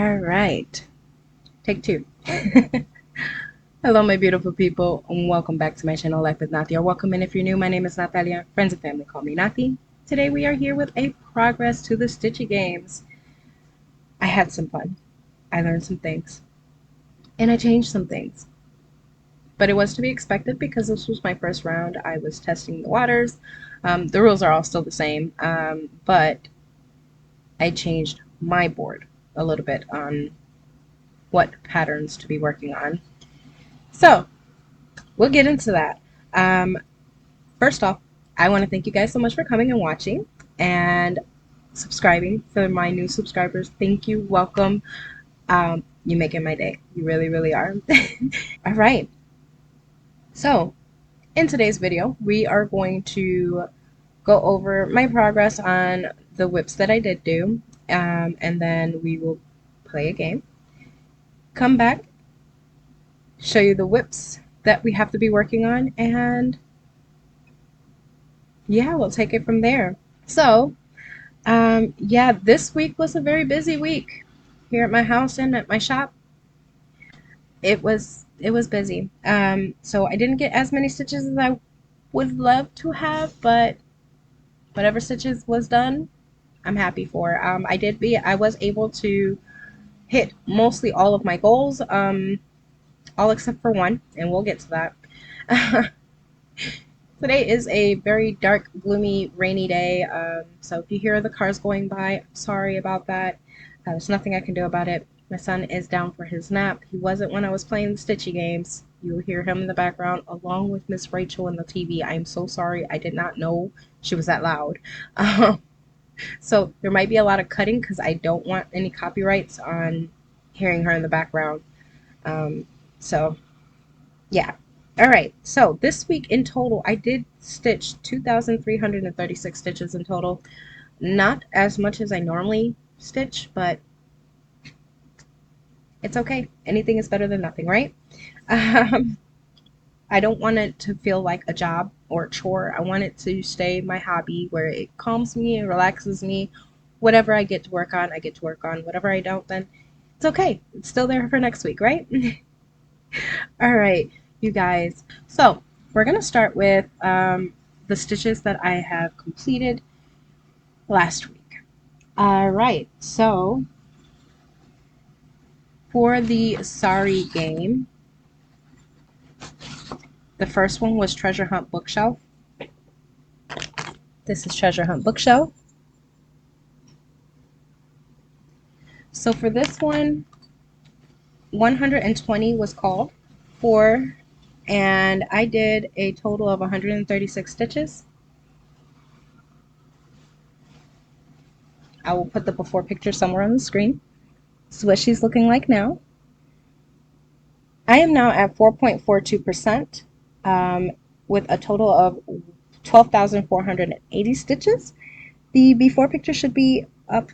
All right, take two. Hello, my beautiful people, and welcome back to my channel, Life with Nati, or welcome in if you're new. My name is Natalia. Friends and family call me Nati. Today we are here with a progress to the Stitchy games. I had some fun. I learned some things, and I changed some things. But it was to be expected because this was my first round. I was testing the waters. The rules are all still the same, but I changed my board a little bit on what patterns to be working on. So we'll get into that. Um, First off, I want to thank you guys so much for coming and watching and subscribing. For my new subscribers, thank you. Welcome. You make it my day. You really, really are. All right. So in today's video, we are going to go over my progress on the whips that I did do, and then we will play a game. Come back, show you the whips that we have to be working on, and yeah, we'll take it from there. So, yeah, this week was a very busy week here at my house and at my shop. It was busy. So I didn't get as many stitches as I would love to have, but whatever stitches was done, I'm happy for. I was able to hit mostly all of my goals, all except for one, and we'll get to that. Today is a very dark, gloomy, rainy day, so if you hear the cars going by, I'm sorry about that. There's nothing I can do about it. My son is down for his nap. He wasn't when I was playing the Stitchy games. You'll hear him in the background along with Miss Rachel in the TV. I'm so sorry. I did not know she was that loud. So there might be a lot of cutting because I don't want any copyrights on hearing her in the background. So yeah. All right. So this week in total, I did stitch 2,336 stitches in total. Not as much as I normally stitch, but it's okay. Anything is better than nothing, right? Um, I don't want it to feel like a job or a chore. I want it to stay my hobby where it calms me and relaxes me. Whatever I get to work on, I get to work on. Whatever I don't, then it's okay. It's still there for next week, right? All right, you guys. So we're going to start with the stitches that I have completed last week. All right, so for the Sorry game, the first one was Treasure Hunt Bookshelf. This is Treasure Hunt Bookshelf. So for this one, 120 was called for, and I did a total of 136 stitches. I will put the before picture somewhere on the screen. This is what she's looking like now. I am now at 4.42%, with a total of 12,480 stitches. The before picture should be up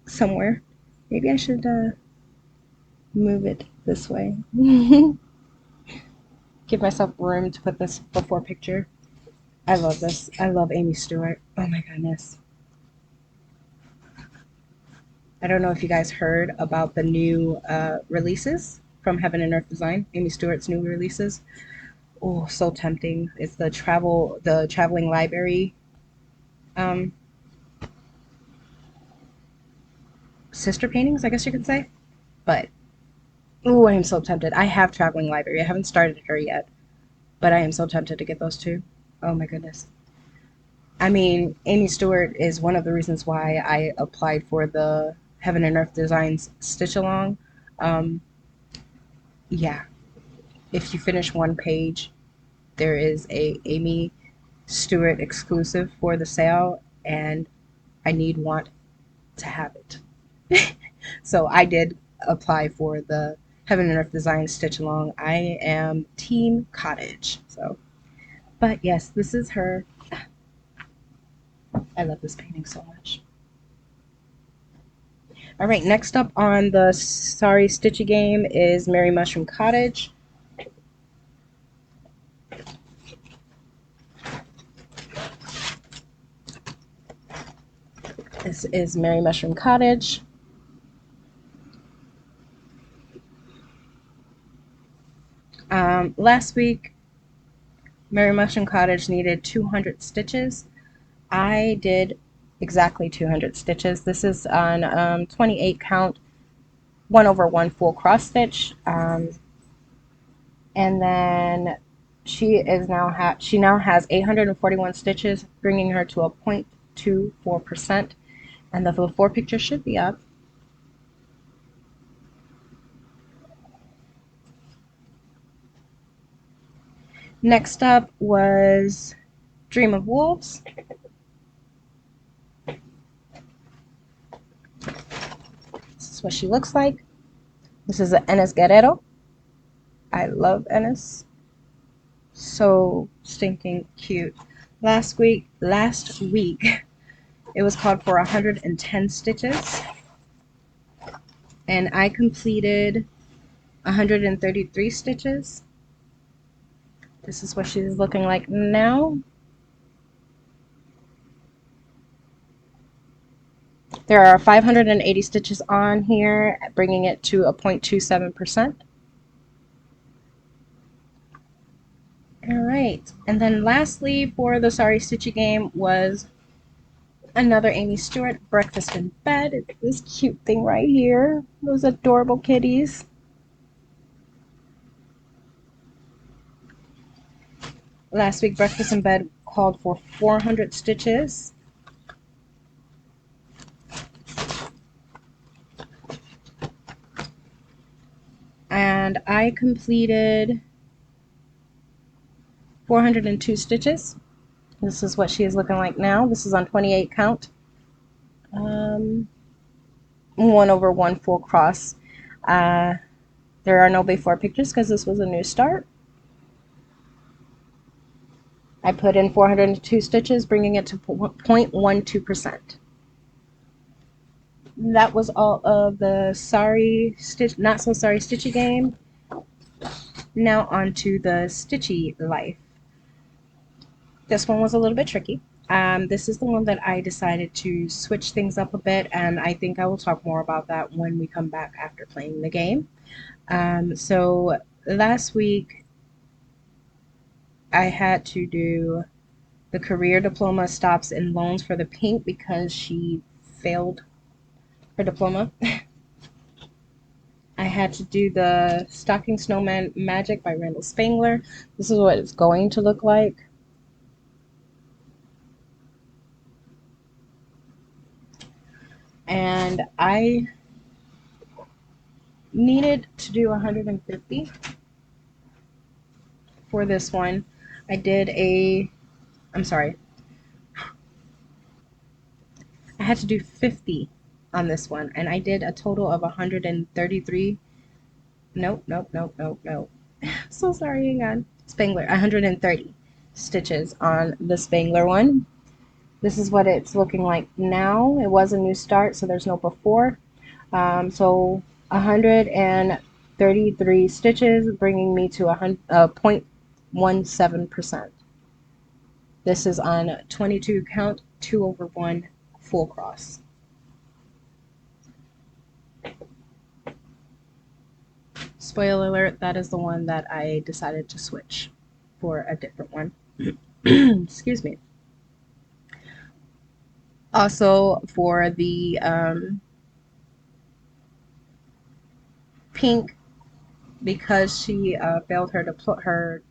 somewhere. Maybe I should move it this way. Give myself room to put this before picture. I love this. I love Amy Stewart. Oh my goodness. I don't know if you guys heard about the new releases from Heaven and Earth Design, Amy Stewart's new releases. Oh, so tempting. It's the traveling library um, sister paintings, I guess you could say. But oh, I am so tempted. I have traveling library. I haven't started her yet, but I am so tempted to get those two. Oh my goodness. I mean, Amy Stewart is one of the reasons why I applied for the Heaven and Earth Designs Stitch Along. Um, yeah, if you finish one page, there is a Amy Stewart exclusive for the sale, and I want to have it. So I did apply for the Heaven and Earth Design Stitch Along. I am Team Cottage. So, but yes, this is her. I love this painting so much. All right, next up on the Sorry Stitchy game is Merry Mushroom Cottage. This is Merry Mushroom Cottage. Last week, Merry Mushroom Cottage needed 200 stitches. I did exactly 200 stitches. This is on 28 count, 1/1 full cross stitch. And then she now has 841 stitches, bringing her to a 0.24%. And the before picture should be up. Next up was Dream of Wolves. This is what she looks like. This is an Enes Guerrero. I love Enes. So stinking cute. Last week, it was called for 110 stitches, and I completed 133 stitches. This is what she's looking like now. There are 580 stitches on here, bringing it to a 0.27%. Alright, and then lastly for the Sorry Stitchy game was another Amy Stewart, Breakfast in Bed. It's this cute thing right here. Those adorable kitties. Last week, Breakfast in Bed called for 400 stitches. And I completed 402 stitches. This is what she is looking like now. This is on 28 count. 1/1 full cross. There are no before pictures because this was a new start. I put in 402 stitches, bringing it to 0.12%. That was all of the Not So Sorry Stitchy game. Now on to the Stitchy life. This one was a little bit tricky. This is the one that I decided to switch things up a bit, and I think I will talk more about that when we come back after playing the game. So last week I had to do the career diploma stops and loans for the pink because she failed her diploma. I had to do the Stocking Snowman Magic by Randall Spangler. This is what it's going to look like. And I needed to do 150 for this one. I had to do 50 on this one, and I did a total of 133. Nope. So sorry, hang on. Spangler, 130 stitches on the Spangler one. This is what it's looking like now. It was a new start, so there's no before. So 133 stitches, bringing me to 0.17%. This is on 22 count, 2/1 full cross. Spoiler alert, that is the one that I decided to switch for a different one. Excuse me. Also, for the pink, because she failed her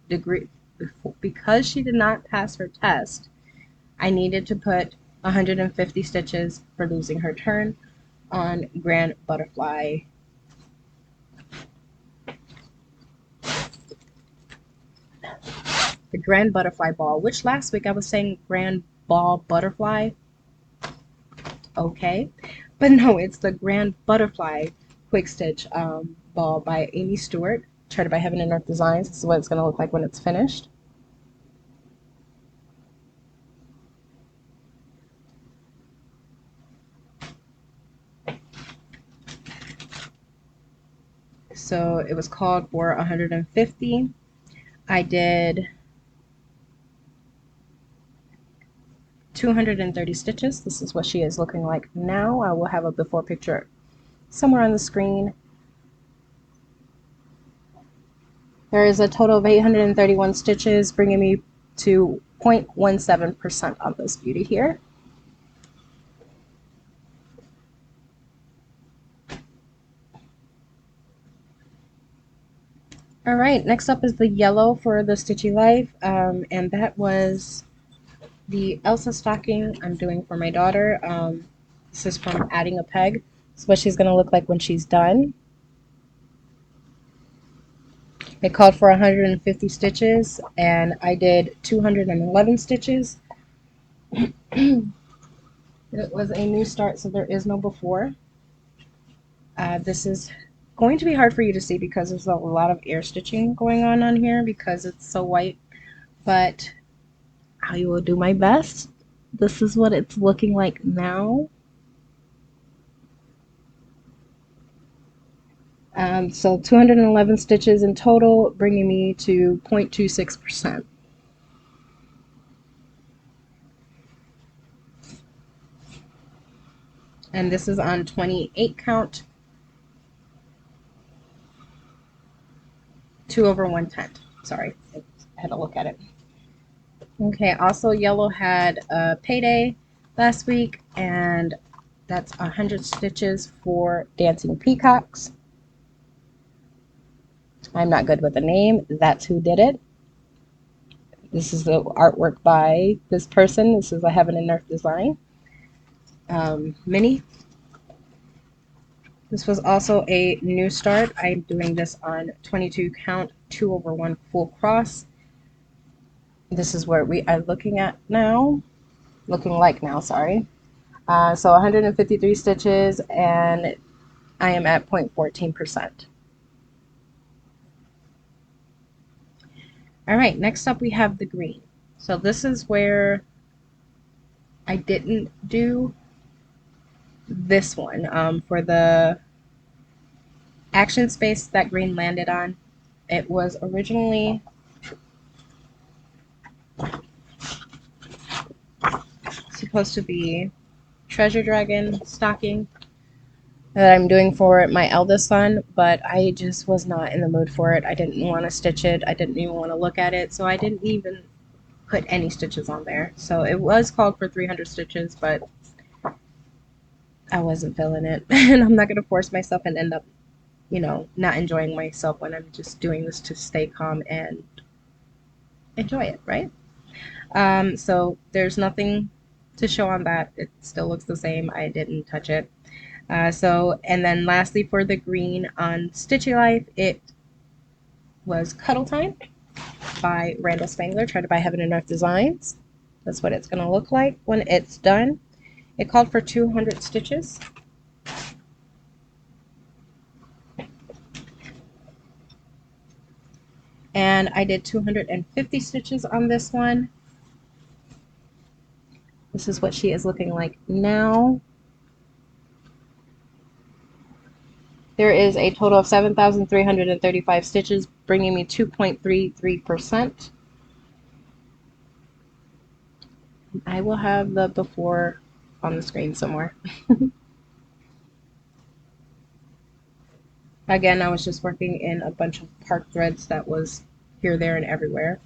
degree, because she did not pass her test, I needed to put 150 stitches for losing her turn on Grand Butterfly. The Grand Butterfly Ball, which last week I was saying Grand Ball Butterfly. Okay, but no, it's the Grand Butterfly Quick Stitch Ball by Amy Stewart, charted by Heaven and Earth Designs. This is what it's going to look like when it's finished. So it was called for 150. I did 230 stitches. This is what she is looking like now. I will have a before picture somewhere on the screen. There is a total of 831 stitches, bringing me to 0.17% on this beauty here. All right, next up is the yellow for the Stitchy Life, and that was the Elsa stocking I'm doing for my daughter. This is from Adding a Peg. This is what she's going to look like when she's done. It called for 150 stitches, and I did 211 stitches. It was a new start, so there is no before. This is going to be hard for you to see because there's a lot of air stitching going on here because it's so white, but I will do my best. This is what it's looking like now. So 211 stitches in total, bringing me to 0.26%. And this is on 28 count, 2/110. Sorry, I had to look at it. Okay, also yellow had a payday last week, and that's 100 stitches for Dancing Peacocks. I'm not good with the name. That's who did it. This is the artwork by this person. This is a Heaven and Earth design. Mini. This was also a new start. I'm doing this on 22 count, 2/1 full cross. This is where we are looking at now. Looking like now, sorry. So 153 stitches, and I am at 0.14%. All right, next up we have the green. So this is where I didn't do this one. For the action space that green landed on, it was originally supposed to be Treasure Dragon stocking that I'm doing for my eldest son, but I just was not in the mood for it. I didn't want to stitch it. I didn't even want to look at it, so I didn't even put any stitches on there. So it was called for 300 stitches, but I wasn't feeling it. And I'm not going to force myself and end up, not enjoying myself when I'm just doing this to stay calm and enjoy it, right? So there's nothing to show on that. It still looks the same. I didn't touch it. And then lastly for the green on Stitchy Life, it was Cuddle Time by Randall Spangler, tried to buy Heaven and Earth Designs. That's what it's going to look like when it's done. It called for 200 stitches. And I did 250 stitches on this one. This is what she is looking like now. There is a total of 7,335 stitches, bringing me 2.33%. I will have the before on the screen somewhere. Again, I was just working in a bunch of park threads that was here, there, and everywhere.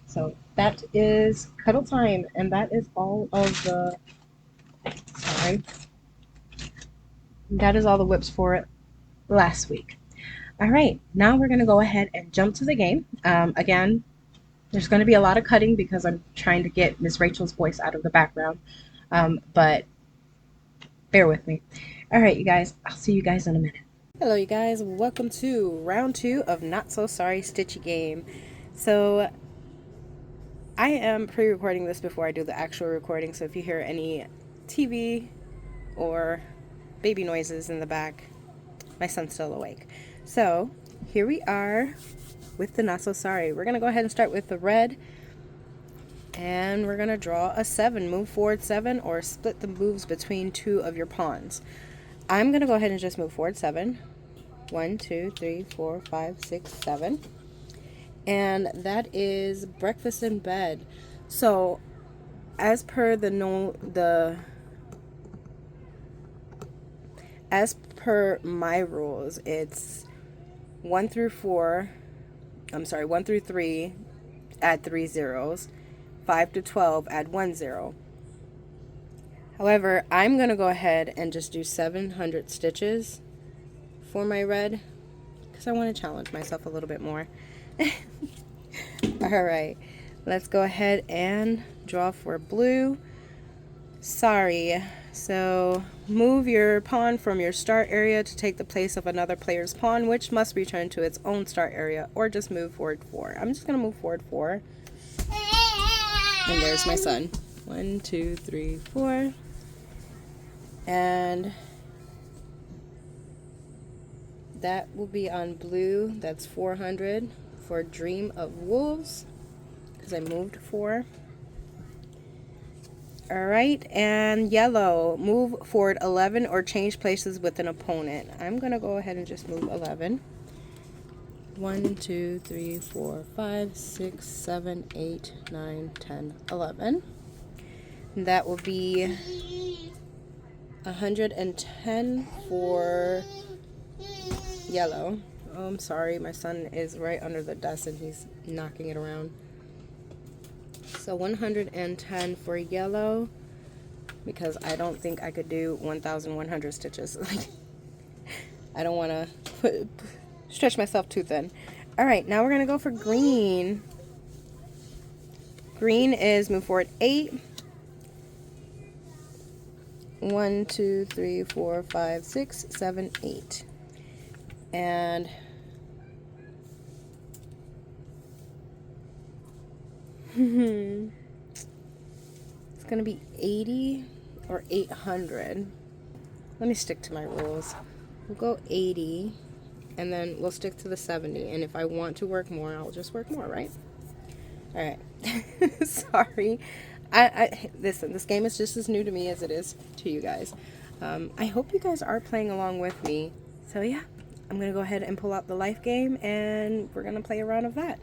So that is Cuddle Time, and that is all of the, sorry, that is all the whips for it last week. All right, now we're going to go ahead and jump to the game. Again, there's going to be a lot of cutting because I'm trying to get Miss Rachel's voice out of the background, but bear with me. All right, you guys, I'll see you guys in a minute. Hello, you guys. Welcome to round 2 of Not So Sorry Stitchy Game. So I am pre-recording this before I do the actual recording, so if you hear any TV or baby noises in the back, my son's still awake. So here we are with the Not So Sorry. We're going to go ahead and start with the red, and we're going to draw a 7. Move forward 7 or split the moves between 2 of your pawns. I'm going to go ahead and just move forward 7. 1, 2, 3, 4, 5, 6, 7. And that is breakfast in bed. So as per as per my rules, it's 1 through 4 I'm sorry, 1 through 3, add 3 zeros. 5 to 12, add 1 zero. However, I'm going to go ahead and just do 700 stitches for my red because I want to challenge myself a little bit more. Alright, let's go ahead and draw for blue. Sorry, so move your pawn from your start area to take the place of another player's pawn, which must return to its own start area, or just move forward 4. I'm just going to move forward 4. And there's my son. 1, 2, 3, 4. And that will be on blue. That's 400 for Dream of Wolves because I moved 4. Alright, and yellow, move forward 11 or change places with an opponent. I'm going to go ahead and just move 11. 1, 2, 3, 4, 5, 6, 7, 8, 9, 10, 11. And that will be 110 for yellow. Oh, I'm sorry, my son is right under the desk and he's knocking it around. So 110 for yellow, because I don't think I could do 1,100 stitches. I don't want to stretch myself too thin. Alright, now we're going to go for green. Green is move forward 8. 1, 2, 3, 4, 5, 6, 7, 8. And it's going to be 80 or 800. Let me stick to my rules. We'll go 80, and then we'll stick to the 70. And if I want to work more, I'll just work more, right? All right. Sorry. Listen, this game is just as new to me as it is to you guys. I hope you guys are playing along with me. So yeah, I'm going to go ahead and pull out the life game, and we're going to play a round of that.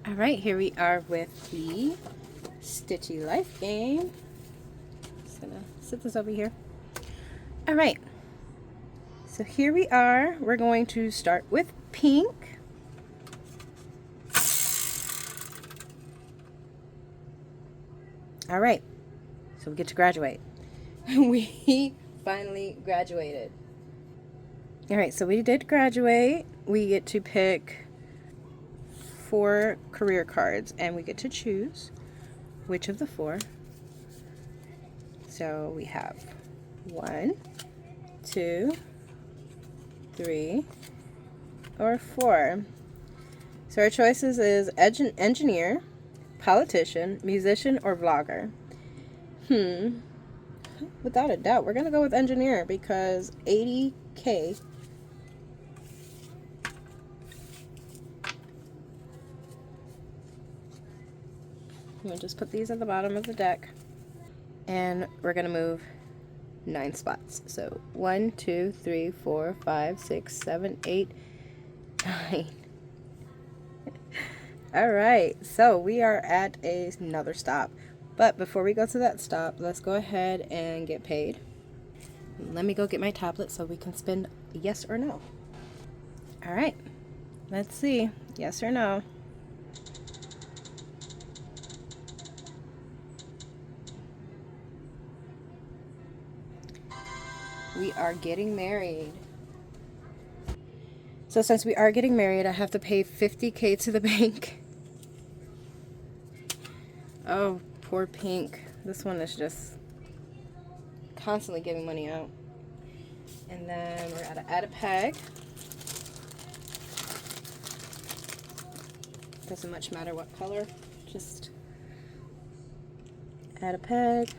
Alright, here we are with the Stitchy life game. Just going to sit this over here. Alright, so here we are. We're going to start with pink. Alright, so we get to graduate. We finally graduated. Alright, so we did graduate. We get to pick 4 career cards, and we get to choose which of the 4. So we have 1, 2, 3, or 4. So our choices is engineer, politician, musician, or vlogger. Without a doubt, we're gonna go with engineer because 80K. I'm going to just put these at the bottom of the deck, and we're going to move 9 spots. So 1, 2, 3, 4, 5, 6, 7, 8, 9. Alright, so we are at another stop. But before we go to that stop, let's go ahead and get paid. Let me go get my tablet so we can spin yes or no. Alright, let's see. Yes or no. We are getting married. So since we are getting married, I have to pay 50K to the bank. Oh, poor Pink. This one is just constantly giving money out. And then we're gonna add a peg. Doesn't much matter what color, just add a peg.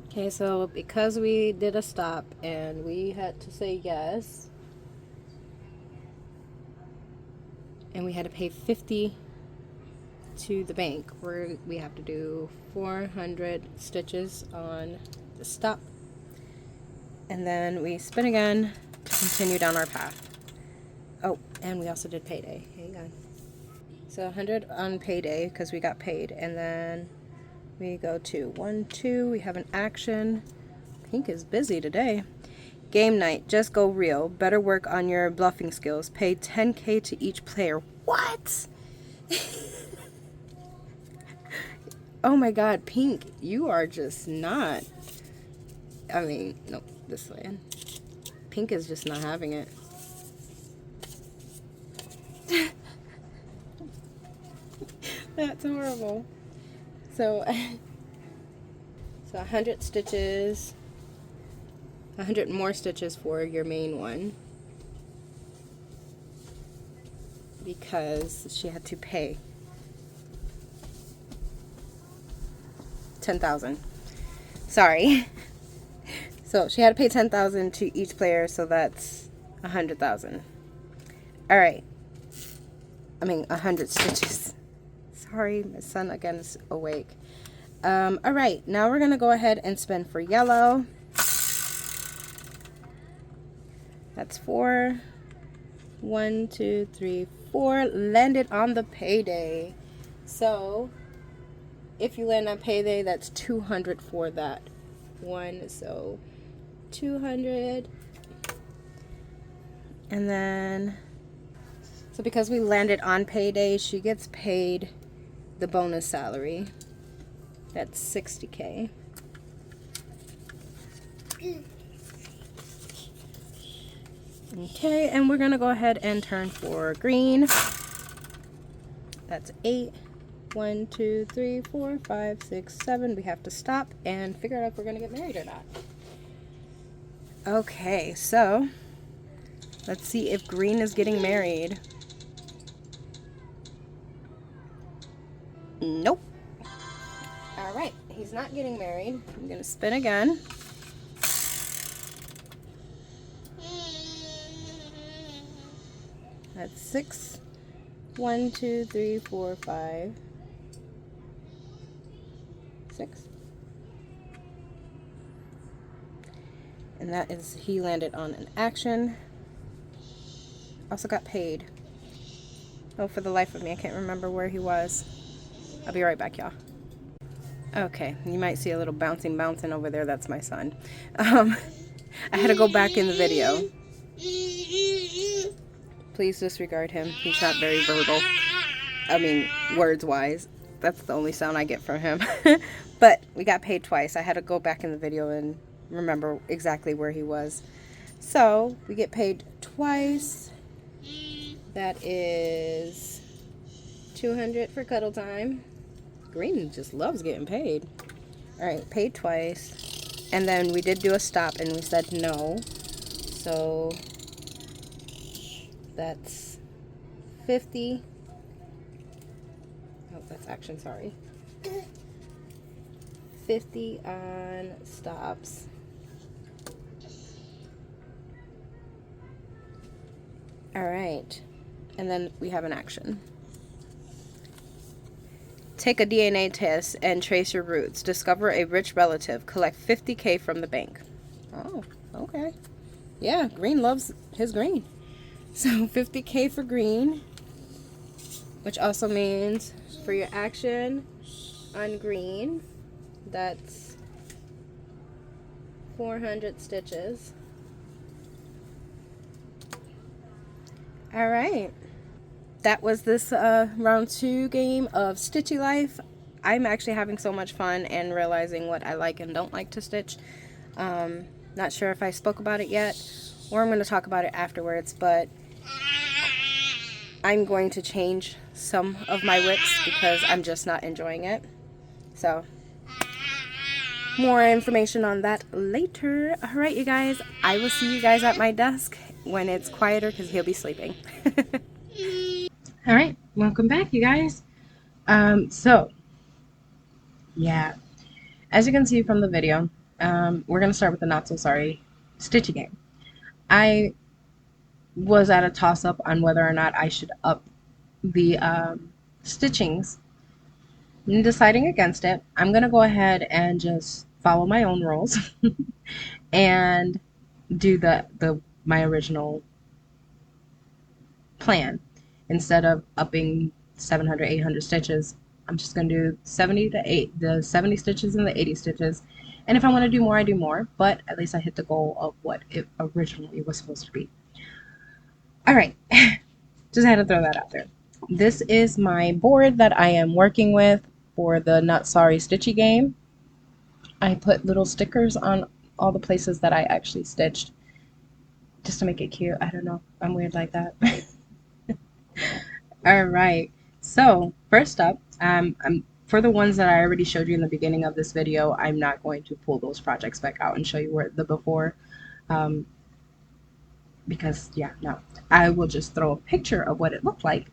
Okay, so because we did a stop and we had to say yes, and we had to pay 50 to the bank, we have to do 400 stitches on the stop, and then we spin again to continue down our path. Oh, and we also did payday. Hang on. So 100 on payday because we got paid, and then we go to 1, 2, we have an action. Pink is busy today. Game night, just go real. Better work on your bluffing skills. Pay 10K to each player. What? Oh my god, Pink, you are just not. I mean, no, this way. Pink is just not having it. That's horrible. So 100 stitches. 100 more stitches for your main one. Because she had to pay 10,000. Sorry. So she had to pay 10,000 to each player, so that's 100,000. All right. I mean 100 stitches. Sorry, my son again is awake. All right, now we're gonna go ahead and spin for yellow. That's 4. 1, 2, 3, 4. Landed on the payday. So if you land on payday, that's 200 for that one. So 200. And then, so because we landed on payday, she gets paid the bonus salary. That's 60K. Okay, and we're gonna go ahead and turn for green. That's 8. 1, 2, 3, 4, 5, 6, 7. We have to stop and figure out if we're gonna get married or not. Okay, so let's see if green is getting married. Nope. All right, he's not getting married. I'm gonna spin again. That's 6. 1, 2, 3, 4, 5, 6. And that is, he landed on an action. Also got paid. Oh, for the life of me, I can't remember where he was. I'll be right back, y'all. Okay, you might see a little bouncing over there. That's my son. I had to go back in the video. Please disregard him. He's not very verbal. I mean, words-wise. That's the only sound I get from him. But we got paid twice. I had to go back in the video and remember exactly where he was. So, we get paid twice. That is 200 for cuddle time. Green just loves getting paid. Alright, paid twice. And then we did do a stop and we said no. So that's 50. Oh, that's action, sorry. 50 on stops. Alright. And then we have an action. Take a DNA test and trace your roots. Discover a rich relative. Collect 50K from the bank. Oh, okay. Yeah, green loves his green. So 50K for green, which also means for your action on green, that's 400 stitches. All right. That was this round 2 game of Stitchy Life. I'm actually having so much fun and realizing what I like and don't like to stitch. Not sure if I spoke about it yet, or I'm going to talk about it afterwards, but I'm going to change some of my whips because I'm just not enjoying it. So, more information on that later. Alright, you guys, I will see you guys at my desk when it's quieter because he'll be sleeping. Alright, welcome back, you guys. So, yeah, as you can see from the video, we're going to start with the not so sorry Stitchy game. I was at a toss-up on whether or not I should up the stitchings. I'm deciding against it. I'm going to go ahead and just follow my own rules and do my original plan. Instead of upping 700, 800 stitches, I'm just going to do the 70 stitches and the 80 stitches And if I want to do more, I do more, but at least I hit the goal of what it originally was supposed to be. All right, just had to throw that out there. This is my board that I am working with for the Not Sorry Stitchy game. I put little stickers on all the places that I actually stitched just to make it cute. I don't know. I'm weird like that. All right. So first up, for the ones that I already showed you in the beginning of this video, I'm not going to pull those projects back out and show you where the before, because yeah, no, I will just throw a picture of what it looked like.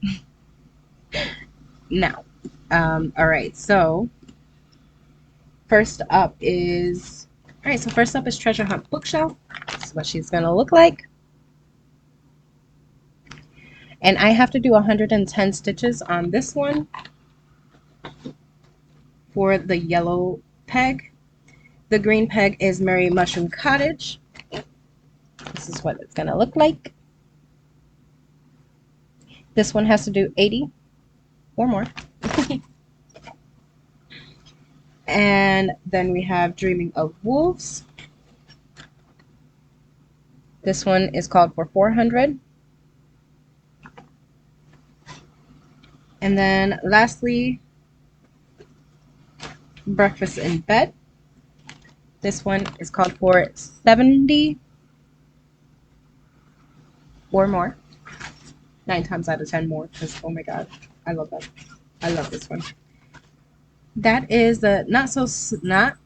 Now, all right. So first up is Treasure Hunt Bookshelf. This is what she's gonna look like. And I have to do 110 stitches on this one for the yellow peg. The green peg is Merry Mushroom Cottage. This is what it's gonna look like. This one has to do 80 or more. And then we have Dreaming of Wolves. This one is called for 400. And then lastly, Breakfast in Bed. This one is called for 70 or more. 9 times out of 10 more, because oh my god, I love that. I love this one. That is the Not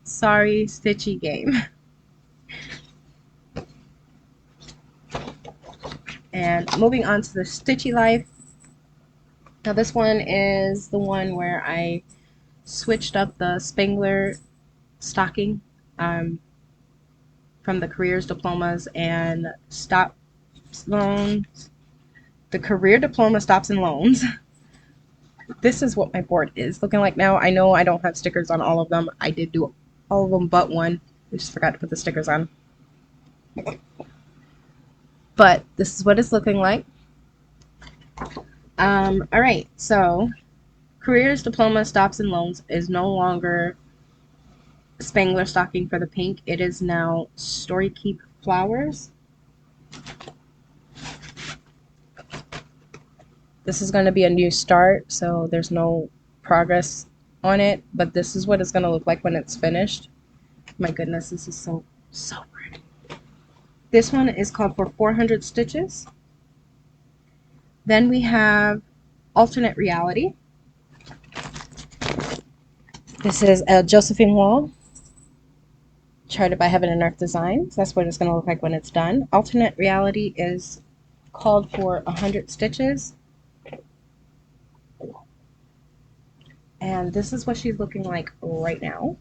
Sorry Stitchy game. And moving on to the Stitchy Life. Now this one is the one where I switched up the Spangler stocking from the careers diplomas and stops loans. The career diploma stops and loans. This is what my board is looking like now. I know I don't have stickers on all of them. I did do all of them but one. I just forgot to put the stickers on. But this is what it's looking like. Alright, so Careers Diploma Stops and Loans is no longer Spangler stocking for the pink. It is now Story Keep Flowers. This is going to be a new start, so there's no progress on it, but this is what it's going to look like when it's finished. My goodness, this is so pretty. This one is called for 400 stitches. Then we have Alternate Reality. This is a Josephine Wall, charted by Heaven and Earth Designs. That's what it's going to look like when it's done. Alternate Reality is called for 100 stitches. And this is what she's looking like right now.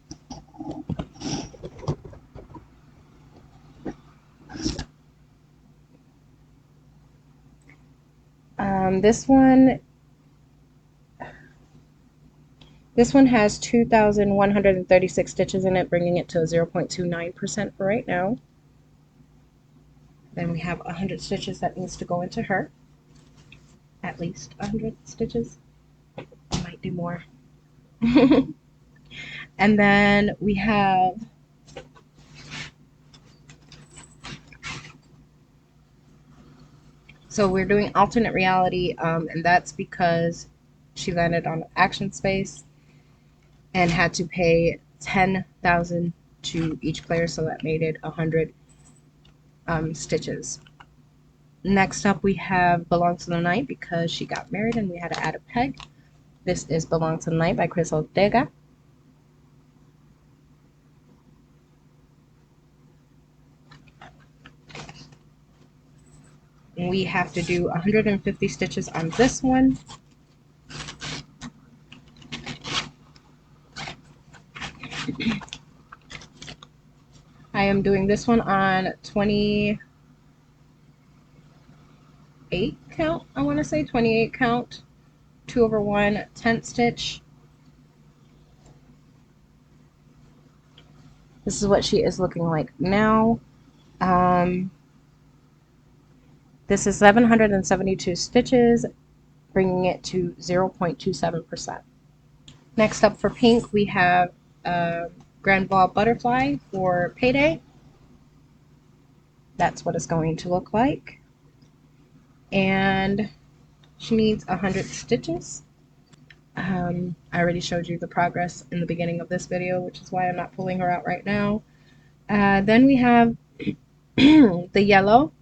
This one has 2,136 stitches in it, bringing it to 0.29% for right now. Then we have 100 stitches that needs to go into her. At least 100 stitches. I might do more. And then we have so we're doing Alternate Reality, and that's because she landed on Action Space and had to pay 10,000 to each player, so that made it 100 stitches. Next up we have Belong to the Night, because she got married and we had to add a peg. This is Belong to the Night by Chris Ortega. We have to do 150 stitches on this one. I am doing this one on 28 count, I want to say 28 count, 2 over 1 tent stitch. This is what she is looking like now. This is 772 stitches, bringing it to 0.27%. Next up for pink, we have Grand Ball Butterfly for payday. That's what it's going to look like. And she needs 100 stitches. I already showed you the progress in the beginning of this video, which is why I'm not pulling her out right now. Then we have the yellow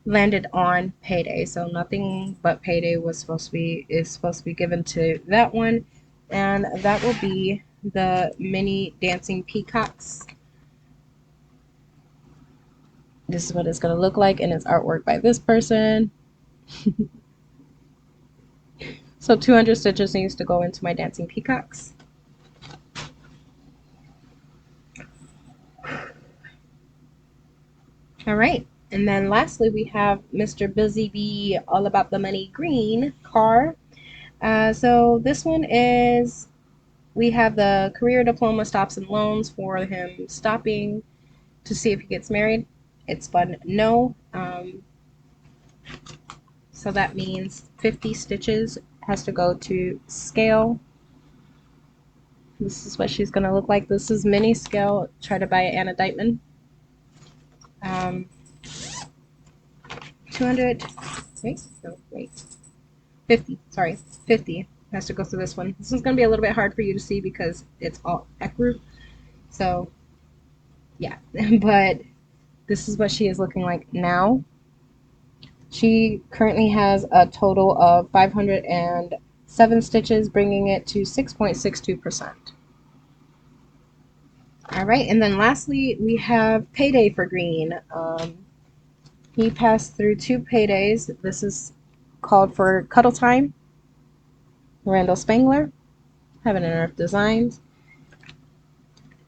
landed on payday, so nothing but payday is supposed to be given to that one, and that will be the mini dancing peacocks. This is what it's going to look like, and it's artwork by this person. So 200 stitches needs to go into my dancing peacocks. All right, and then lastly we have Mr. Busy Bee All About the Money Green car. So this one is, we have the career diploma stops and loans for him stopping to see if he gets married. It's fun, no. So that means 50 stitches has to go to scale. This is what she's going to look like. This is mini scale. Try to buy Anna Dykeman. 200, wait, 50, sorry, 50 has to go through this one. This one's going to be a little bit hard for you to see because it's all ecru. So, yeah, but this is what she is looking like now. She currently has a total of 507 stitches, bringing it to 6.62%. All right, and then lastly, we have payday for green. He passed through 2 paydays. This is called for Cuddle Time, Randall Spangler, Heaven and Earth Designs,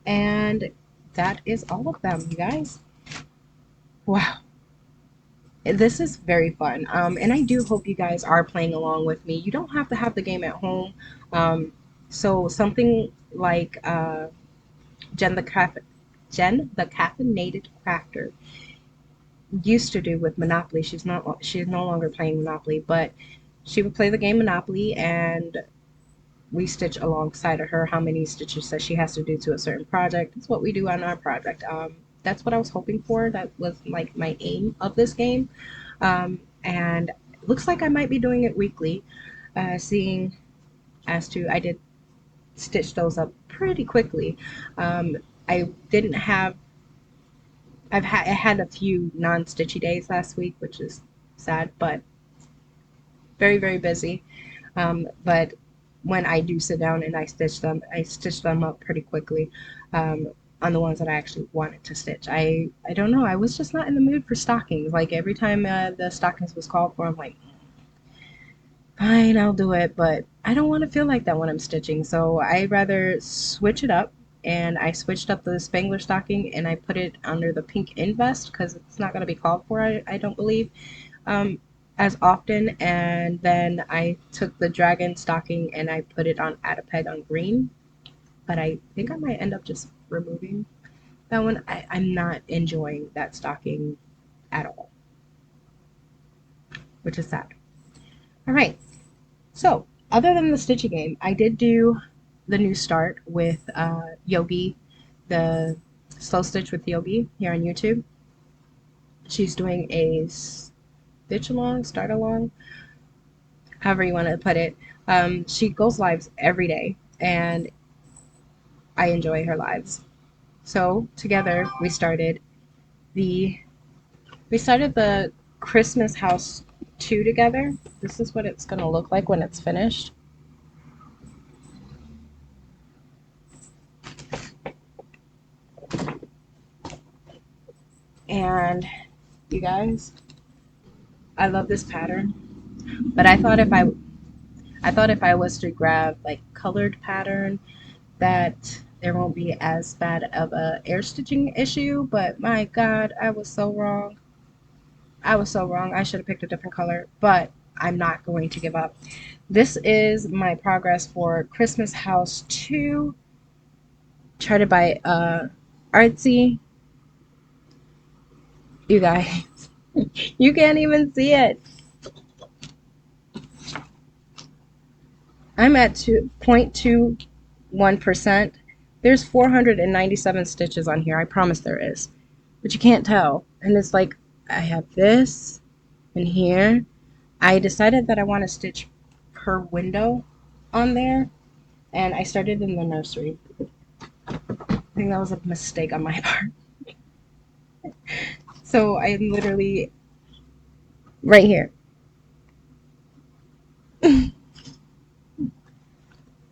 and that is all of them, you guys. Wow. This is very fun, and I do hope you guys are playing along with me. You don't have to have the game at home. So something like Jen the Caffeinated Crafter used to do with Monopoly. She's no longer playing Monopoly, but she would play the game Monopoly, and we stitch alongside of her how many stitches that she has to do to a certain project. That's what we do on our project. That's what I was hoping for. That was like my aim of this game. And it looks like I might be doing it weekly, seeing as to I did stitch those up pretty quickly. I didn't have, I had a few non-stitchy days last week, which is sad, but very, very busy. But when I do sit down and I stitch them up pretty quickly. On the ones that I actually wanted to stitch. I don't know, I was just not in the mood for stockings. Like every time the stockings was called for, I'm like, fine, I'll do it, but I don't want to feel like that when I'm stitching, so I'd rather switch it up. And I switched up the Spangler stocking and I put it under the pink invest because it's not going to be called for, I don't believe, as often. And then I took the dragon stocking and I put it on Add a Peg on green, but I think I might end up just removing that one. I'm not enjoying that stocking at all, which is sad. All right, so other than the Stitchy game, I did do the new start with Yogi, the Slow Stitch with Yogi here on YouTube. She's doing a stitch along, start along, however you want to put it. She goes lives every day, and I enjoy her lives. So together we started the Christmas house 2 together. This is what it's going to look like when it's finished. And you guys, I love this pattern, but I thought if I was to grab like colored pattern, that there won't be as bad of a air stitching issue, but my god, I was so wrong. I was so wrong. I should have picked a different color, but I'm not going to give up. This is my progress for Christmas House 2, charted by Artsy. You guys, you can't even see it. I'm at 2.21%. There's 497 stitches on here. I promise there is. But you can't tell. And it's like, I have this and here. I decided that I want to stitch per window on there. And I started in the nursery. I think that was a mistake on my part. So I'm literally right here.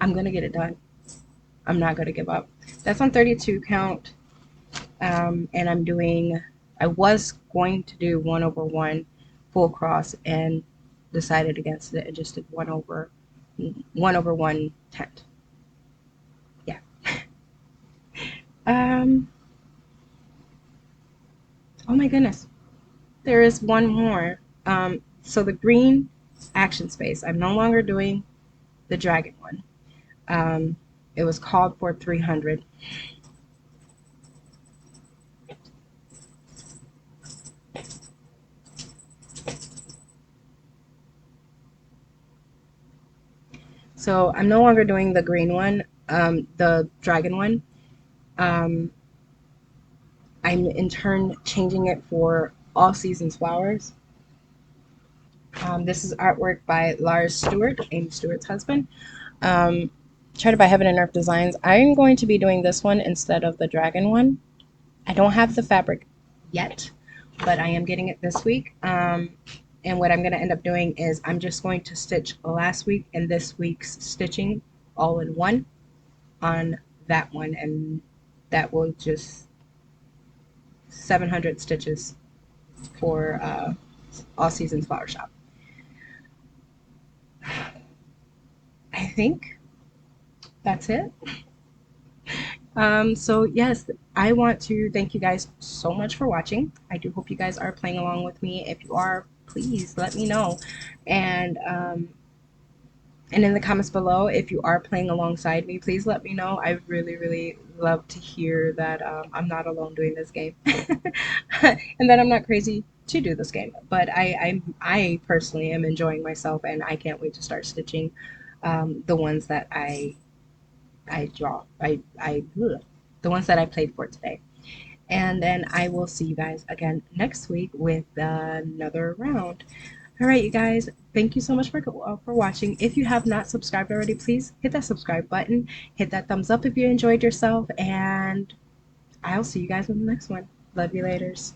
I'm going to get it done. I'm not going to give up. That's on 32 count. And I was going to do 1/1 full cross and decided against it and just did 1/1 tent. Yeah. Um, oh my goodness. There is one more. So the green action space, I'm no longer doing the dragon one. It was called for 300. So I'm no longer doing the green one, the dragon one. Um, I'm in turn changing it for all seasons flowers. This is artwork by Lars Stewart, Amy Stewart's husband. Um, Charted by Heaven and Earth Designs. I'm going to be doing this one instead of the dragon one. I don't have the fabric yet, but I am getting it this week. And what I'm going to end up doing is I'm just going to stitch last week and this week's stitching all in one on that one, and that will just 700 stitches for all seasons flower shop. I think that's it. So yes, I want to thank you guys so much for watching. I do hope you guys are playing along with me. If you are, please let me know. And in the comments below, if you are playing alongside me, please let me know. I really, really love to hear that I'm not alone doing this game, and that I'm not crazy to do this game. But I personally am enjoying myself, and I can't wait to start stitching the ones that I draw. The ones that I played for today. And then I will see you guys again next week with another round. All right, you guys, thank you so much for watching. If you have not subscribed already, please hit that subscribe button. Hit that thumbs up if you enjoyed yourself. And I'll see you guys in the next one. Love you laters.